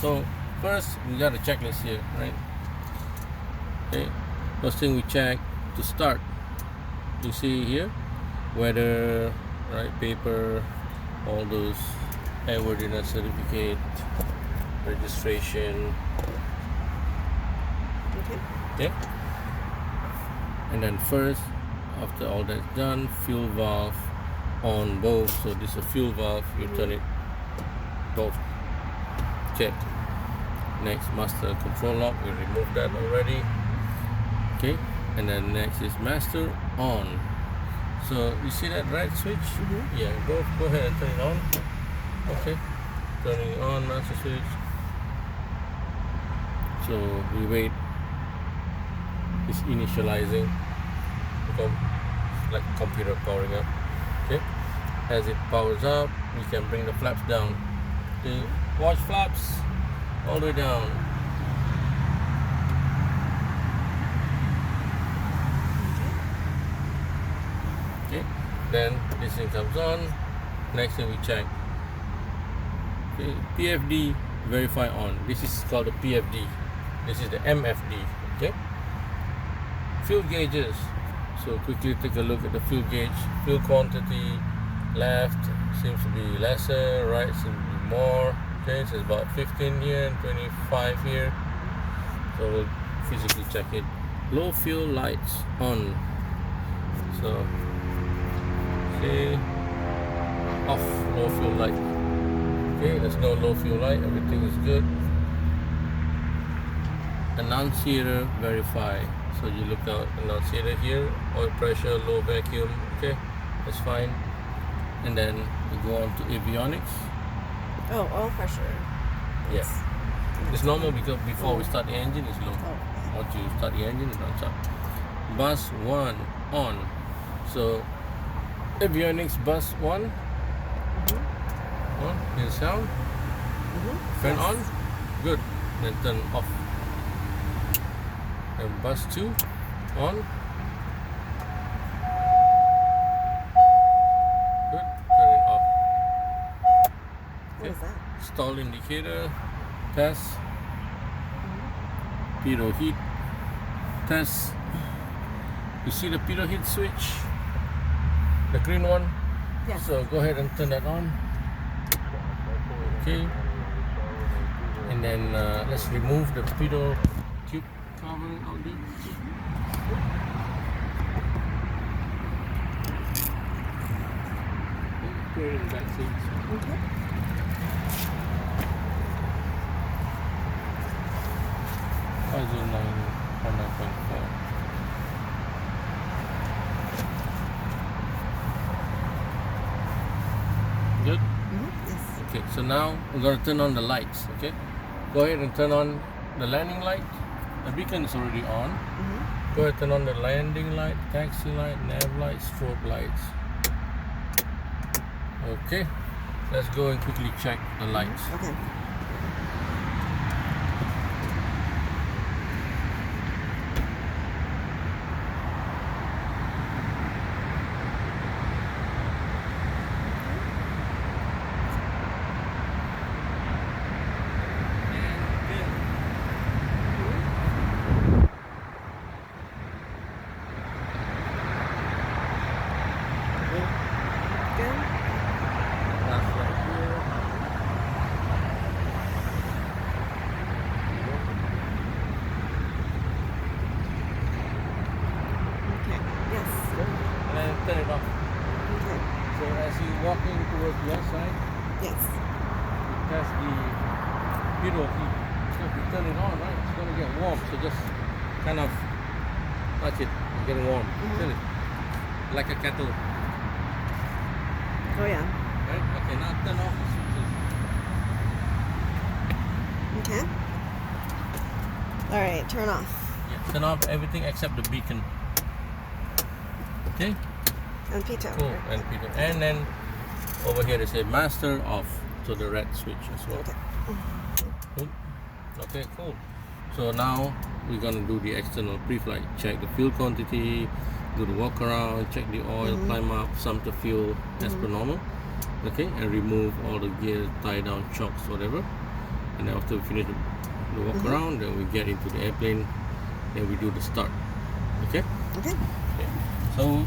So first we got a checklist here, right? Okay, first thing we check to start. You see here, weather, right? Paper, all those airworthiness certificate, registration. Okay. And then first, after all that's done, fuel valve on both. So this is a fuel valve. You turn it both. Check. Next, master control lock. We removed that already. Okay. And then next is master on. So you see that right switch? Yeah. Go ahead and turn it on. Okay. Turning it on, master switch. So we wait. It's initializing. Become like a computer powering up. Okay. As it powers up, we can bring the flaps down. Okay. Watch flaps all the way down. Okay. Then this thing comes on. Next thing we check. Okay. PFD verify on. This is called the PFD. This is the MFD. Okay. Fuel gauges. So quickly take a look at the fuel gauge. Fuel quantity left seems to be lesser, right seems to be more. Okay, so it's about 15 here and 25 here. So we'll physically check it. Low fuel lights on. So see, off low fuel light. Okay, there's no low fuel light, everything is good. Annunciator verify. So you look out annunciator here, oil pressure, low vacuum, okay, that's fine. And then we go on to avionics. Oh, oil pressure. Yeah. It's normal because before we start the engine it's low. Once you start the engine it runs up. Bus 1 on. So avionics bus 1 on, hear the sound. Fan on, good. Then turn off. And bus 2 on. Good. Turn it off. What is that? Stall indicator test. Pitot heat test. You see the pitot heat switch? The green one? Yes. So go ahead and turn that on. Okay. And then let's remove the pitot tube cover out there. Put it in the back seat. Okay. Good? Yes. Okay, so now we're going to turn on the lights, okay? Go ahead and turn on the landing light. The beacon is already on. Go ahead and turn on the landing light, taxi light, nav light, strobe lights. Okay, let's go and quickly check the lights. Okay. Good. That's right here. Okay. Yes. And then turn it off. Okay. So as you walk in towards the outside, Yes. test the pitot heat. So if you turn it on, right, it's going to get warm. So just kind of touch it, it's getting warm. Feel it. Like a kettle. Oh yeah. Right? Okay, now turn off the switches. Okay. All right. Turn off. Yeah, turn off everything except the beacon. Okay? And pitot. Cool. right? And pitot. And then over here they say master off. So the red switch as well. Okay. Cool. Okay, cool. So now we're gonna do the external pre-flight. Check the fuel quantity, do the walk around, check the oil, climb up, sump the fuel as per normal. Okay, and remove all the gear, tie down, chocks, whatever. and then after we finish the walk around, then we get into the airplane, then we do the start. Okay? Okay. Okay. So